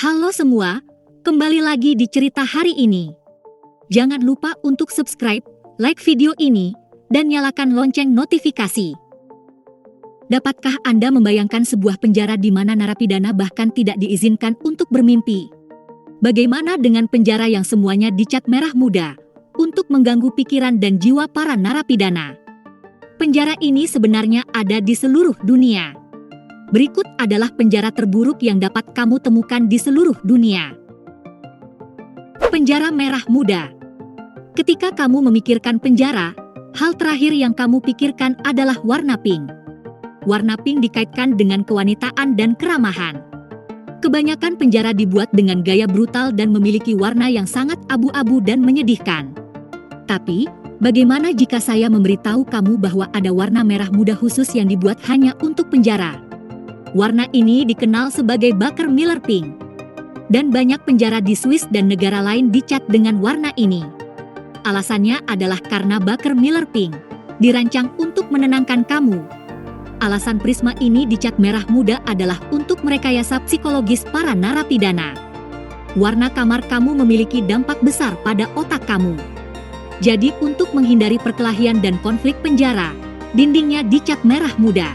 Halo semua, kembali lagi di cerita hari ini. Jangan lupa untuk subscribe, like video ini, dan nyalakan lonceng notifikasi. Dapatkah Anda membayangkan sebuah penjara di mana narapidana bahkan tidak diizinkan untuk bermimpi? Bagaimana dengan penjara yang semuanya dicat merah muda untuk mengganggu pikiran dan jiwa para narapidana? Penjara ini sebenarnya ada di seluruh dunia. Berikut adalah penjara terburuk yang dapat kamu temukan di seluruh dunia. Penjara merah muda. Ketika kamu memikirkan penjara, hal terakhir yang kamu pikirkan adalah warna pink. Warna pink dikaitkan dengan kewanitaan dan keramahan. Kebanyakan penjara dibuat dengan gaya brutal dan memiliki warna yang sangat abu-abu dan menyedihkan. Tapi, bagaimana jika saya memberitahu kamu bahwa ada warna merah muda khusus yang dibuat hanya untuk penjara? Warna ini dikenal sebagai Baker Miller Pink. Dan banyak penjara di Swiss dan negara lain dicat dengan warna ini. Alasannya adalah karena Baker Miller Pink dirancang untuk menenangkan kamu. Alasan prisma ini dicat merah muda adalah untuk merekayasa psikologis para narapidana. Warna kamar kamu memiliki dampak besar pada otak kamu. Jadi untuk menghindari perkelahian dan konflik penjara, dindingnya dicat merah muda.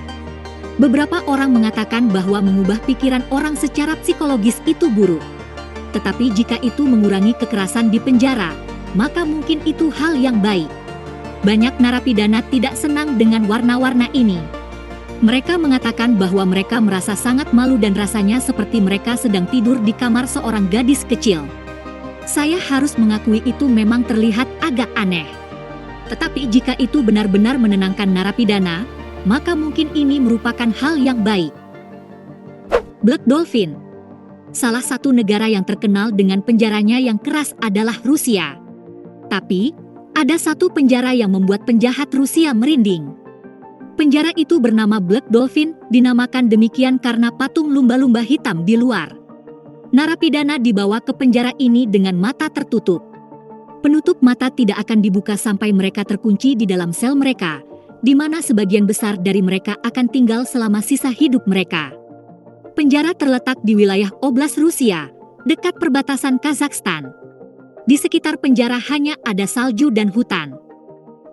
Beberapa orang mengatakan bahwa mengubah pikiran orang secara psikologis itu buruk. Tetapi jika itu mengurangi kekerasan di penjara, maka mungkin itu hal yang baik. Banyak narapidana tidak senang dengan warna-warna ini. Mereka mengatakan bahwa mereka merasa sangat malu dan rasanya seperti mereka sedang tidur di kamar seorang gadis kecil. Saya harus mengakui itu memang terlihat agak aneh. Tetapi jika itu benar-benar menenangkan narapidana, maka mungkin ini merupakan hal yang baik. Black Dolphin. Salah satu negara yang terkenal dengan penjaranya yang keras adalah Rusia. Tapi, ada satu penjara yang membuat penjahat Rusia merinding. Penjara itu bernama Black Dolphin, dinamakan demikian karena patung lumba-lumba hitam di luar. Narapidana dibawa ke penjara ini dengan mata tertutup. Penutup mata tidak akan dibuka sampai mereka terkunci di dalam sel mereka, di mana sebagian besar dari mereka akan tinggal selama sisa hidup mereka. Penjara terletak di wilayah Oblast Rusia, dekat perbatasan Kazakhstan. Di sekitar penjara hanya ada salju dan hutan.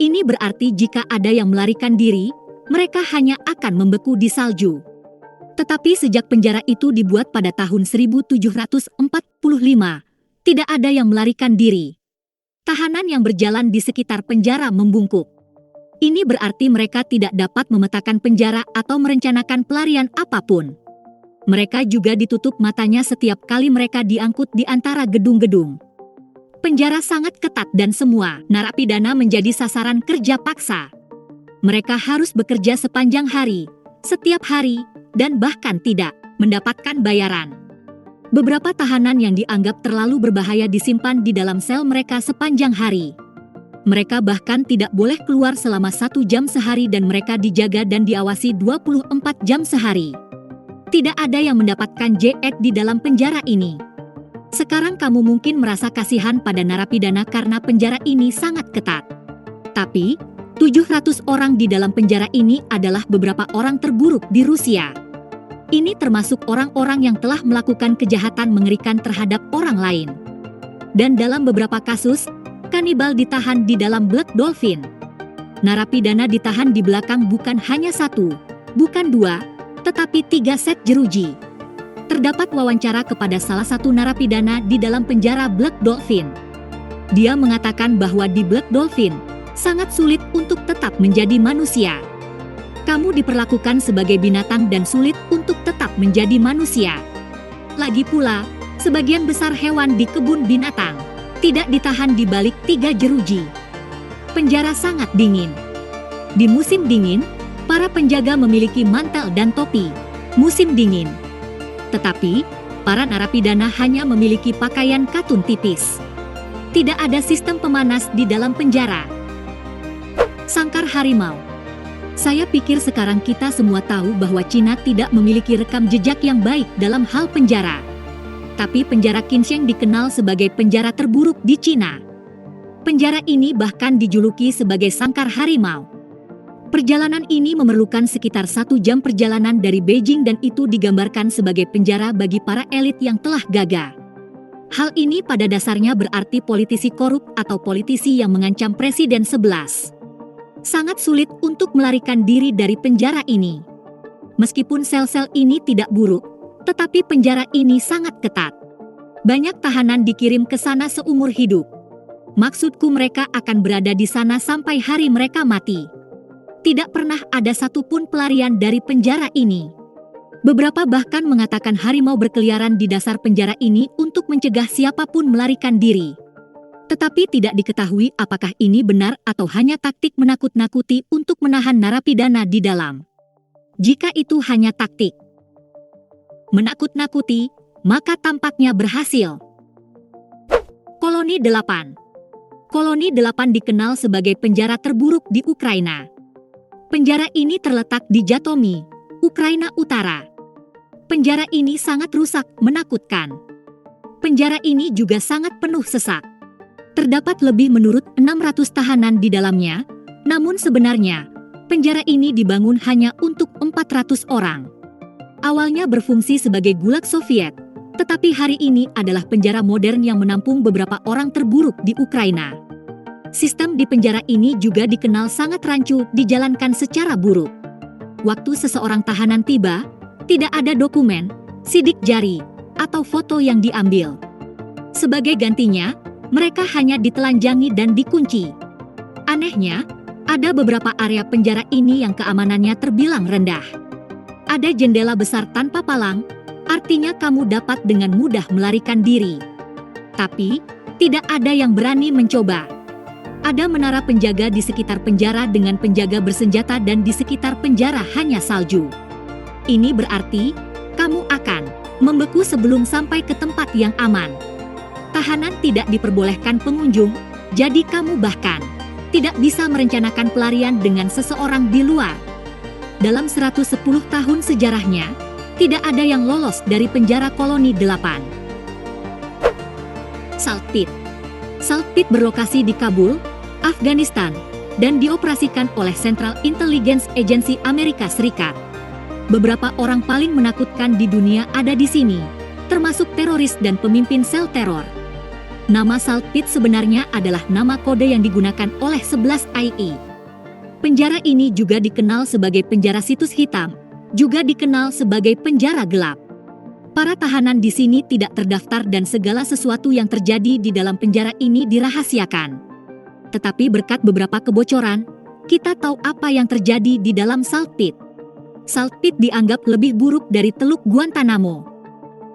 Ini berarti jika ada yang melarikan diri, mereka hanya akan membeku di salju. Tetapi sejak penjara itu dibuat pada tahun 1745, tidak ada yang melarikan diri. Tahanan yang berjalan di sekitar penjara membungkuk. Ini berarti mereka tidak dapat memetakan penjara atau merencanakan pelarian apapun. Mereka juga ditutup matanya setiap kali mereka diangkut di antara gedung-gedung. Penjara sangat ketat dan semua narapidana menjadi sasaran kerja paksa. Mereka harus bekerja sepanjang hari, setiap hari, dan bahkan tidak mendapatkan bayaran. Beberapa tahanan yang dianggap terlalu berbahaya disimpan di dalam sel mereka sepanjang hari. Mereka bahkan tidak boleh keluar selama 1 jam sehari dan mereka dijaga dan diawasi 24 jam sehari. Tidak ada yang mendapatkan JED di dalam penjara ini. Sekarang kamu mungkin merasa kasihan pada narapidana karena penjara ini sangat ketat. Tapi, 700 orang di dalam penjara ini adalah beberapa orang terburuk di Rusia. Ini termasuk orang-orang yang telah melakukan kejahatan mengerikan terhadap orang lain. Dan dalam beberapa kasus, kanibal ditahan di dalam Black Dolphin. Narapidana ditahan di belakang bukan hanya 1, bukan 2, tetapi 3 set jeruji. Terdapat wawancara kepada salah satu narapidana di dalam penjara Black Dolphin. Dia mengatakan bahwa di Black Dolphin, sangat sulit untuk tetap menjadi manusia. Kamu diperlakukan sebagai binatang dan sulit untuk tetap menjadi manusia. Lagi pula, sebagian besar hewan di kebun binatang tidak ditahan di balik 3 jeruji. Penjara sangat dingin. Di musim dingin, para penjaga memiliki mantel dan topi. Musim dingin. Tetapi, para narapidana hanya memiliki pakaian katun tipis. Tidak ada sistem pemanas di dalam penjara. Sangkar harimau. Saya pikir sekarang kita semua tahu bahwa Cina tidak memiliki rekam jejak yang baik dalam hal penjara. Tapi penjara Qinshan dikenal sebagai penjara terburuk di Cina. Penjara ini bahkan dijuluki sebagai sangkar harimau. Perjalanan ini memerlukan sekitar 1 jam perjalanan dari Beijing dan itu digambarkan sebagai penjara bagi para elit yang telah gagah. Hal ini pada dasarnya berarti politisi korup atau politisi yang mengancam Presiden 11. Sangat sulit untuk melarikan diri dari penjara ini. Meskipun sel-sel ini tidak buruk, tetapi penjara ini sangat ketat. Banyak tahanan dikirim ke sana seumur hidup. Maksudku mereka akan berada di sana sampai hari mereka mati. Tidak pernah ada satupun pelarian dari penjara ini. Beberapa bahkan mengatakan harimau berkeliaran di dasar penjara ini untuk mencegah siapapun melarikan diri. Tetapi tidak diketahui apakah ini benar atau hanya taktik menakut-nakuti untuk menahan narapidana di dalam. Jika itu hanya taktik menakut-nakuti, maka tampaknya berhasil. Koloni 8. Koloni 8 dikenal sebagai penjara terburuk di Ukraina. Penjara ini terletak di Jatomi, Ukraina Utara. Penjara ini sangat rusak, menakutkan. Penjara ini juga sangat penuh sesak. Terdapat lebih menurut 600 tahanan di dalamnya, namun sebenarnya, penjara ini dibangun hanya untuk 400 orang. Awalnya berfungsi sebagai gulag Soviet, tetapi hari ini adalah penjara modern yang menampung beberapa orang terburuk di Ukraina. Sistem di penjara ini juga dikenal sangat rancu, dijalankan secara buruk. Waktu seseorang tahanan tiba, tidak ada dokumen, sidik jari, atau foto yang diambil. Sebagai gantinya, mereka hanya ditelanjangi dan dikunci. Anehnya, ada beberapa area penjara ini yang keamanannya terbilang rendah. Ada jendela besar tanpa palang, artinya kamu dapat dengan mudah melarikan diri. Tapi, tidak ada yang berani mencoba. Ada menara penjaga di sekitar penjara dengan penjaga bersenjata dan di sekitar penjara hanya salju. Ini berarti, kamu akan membeku sebelum sampai ke tempat yang aman. Tahanan tidak diperbolehkan pengunjung, jadi kamu bahkan tidak bisa merencanakan pelarian dengan seseorang di luar. Dalam 110 tahun sejarahnya, tidak ada yang lolos dari penjara koloni 8. Salt Pit. Salt Pit berlokasi di Kabul, Afghanistan, dan dioperasikan oleh Central Intelligence Agency Amerika Serikat. Beberapa orang paling menakutkan di dunia ada di sini, termasuk teroris dan pemimpin sel teror. Nama Salt Pit sebenarnya adalah nama kode yang digunakan oleh 11 IE. Penjara ini juga dikenal sebagai penjara situs hitam, juga dikenal sebagai penjara gelap. Para tahanan di sini tidak terdaftar dan segala sesuatu yang terjadi di dalam penjara ini dirahasiakan. Tetapi berkat beberapa kebocoran, kita tahu apa yang terjadi di dalam Salt Pit. Salt Pit dianggap lebih buruk dari Teluk Guantanamo.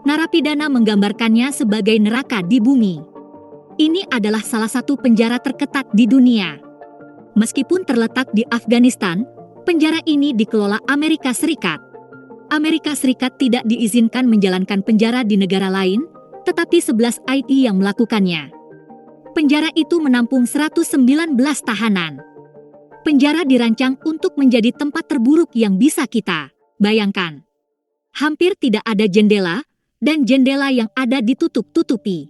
Narapidana menggambarkannya sebagai neraka di bumi. Ini adalah salah satu penjara terketat di dunia. Meskipun terletak di Afghanistan, penjara ini dikelola Amerika Serikat. Amerika Serikat tidak diizinkan menjalankan penjara di negara lain, tetapi 11 IT yang melakukannya. Penjara itu menampung 119 tahanan. Penjara dirancang untuk menjadi tempat terburuk yang bisa kita bayangkan. Hampir tidak ada jendela, dan jendela yang ada ditutup-tutupi.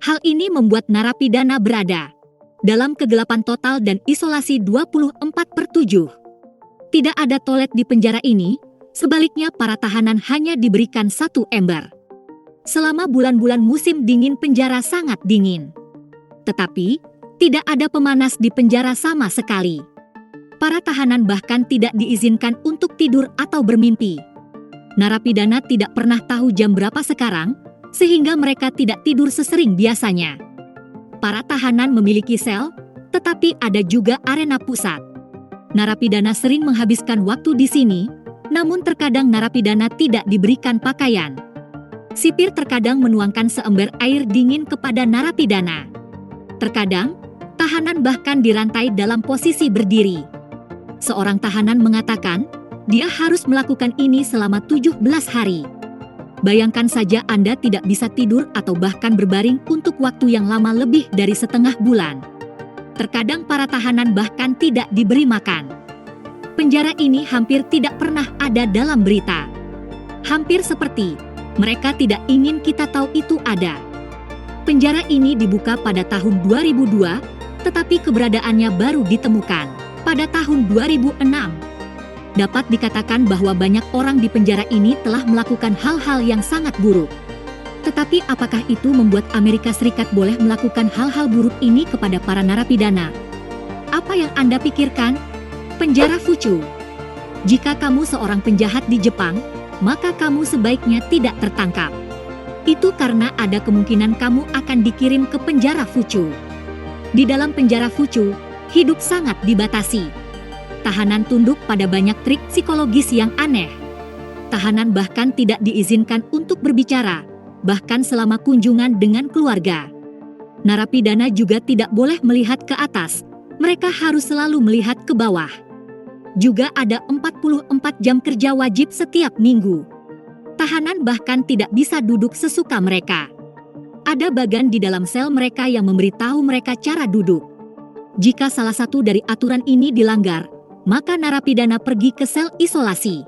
Hal ini membuat narapidana berada dalam kegelapan total dan isolasi 24/7. Tidak ada toilet di penjara ini, sebaliknya para tahanan hanya diberikan 1 ember. Selama bulan-bulan musim dingin penjara sangat dingin. Tetapi, tidak ada pemanas di penjara sama sekali. Para tahanan bahkan tidak diizinkan untuk tidur atau bermimpi. Narapidana tidak pernah tahu jam berapa sekarang, sehingga mereka tidak tidur sesering biasanya. Para tahanan memiliki sel, tetapi ada juga arena pusat. Narapidana sering menghabiskan waktu di sini, namun terkadang narapidana tidak diberikan pakaian. Sipir terkadang menuangkan seember air dingin kepada narapidana. Terkadang, tahanan bahkan dirantai dalam posisi berdiri. Seorang tahanan mengatakan, dia harus melakukan ini selama 17 hari. Bayangkan saja Anda tidak bisa tidur atau bahkan berbaring untuk waktu yang lama lebih dari setengah bulan. Terkadang para tahanan bahkan tidak diberi makan. Penjara ini hampir tidak pernah ada dalam berita. Hampir seperti mereka tidak ingin kita tahu itu ada. Penjara ini dibuka pada tahun 2002, tetapi keberadaannya baru ditemukan pada tahun 2006. Dapat dikatakan bahwa banyak orang di penjara ini telah melakukan hal-hal yang sangat buruk. Tetapi apakah itu membuat Amerika Serikat boleh melakukan hal-hal buruk ini kepada para narapidana? Apa yang Anda pikirkan? Penjara Fuchu. Jika kamu seorang penjahat di Jepang, maka kamu sebaiknya tidak tertangkap. Itu karena ada kemungkinan kamu akan dikirim ke penjara Fuchu. Di dalam penjara Fuchu, hidup sangat dibatasi. Tahanan tunduk pada banyak trik psikologis yang aneh. Tahanan bahkan tidak diizinkan untuk berbicara, bahkan selama kunjungan dengan keluarga. Narapidana juga tidak boleh melihat ke atas, mereka harus selalu melihat ke bawah. Juga ada 44 jam kerja wajib setiap minggu. Tahanan bahkan tidak bisa duduk sesuka mereka. Ada bagan di dalam sel mereka yang memberitahu mereka cara duduk. Jika salah satu dari aturan ini dilanggar, maka narapidana pergi ke sel isolasi.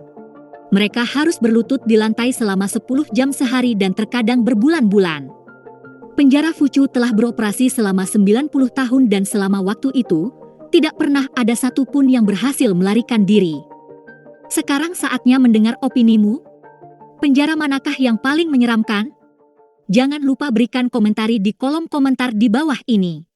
Mereka harus berlutut di lantai selama 10 jam sehari dan terkadang berbulan-bulan. Penjara Fuchu telah beroperasi selama 90 tahun dan selama waktu itu, tidak pernah ada satupun yang berhasil melarikan diri. Sekarang saatnya mendengar opinimu. Penjara manakah yang paling menyeramkan? Jangan lupa berikan komentar di kolom komentar di bawah ini.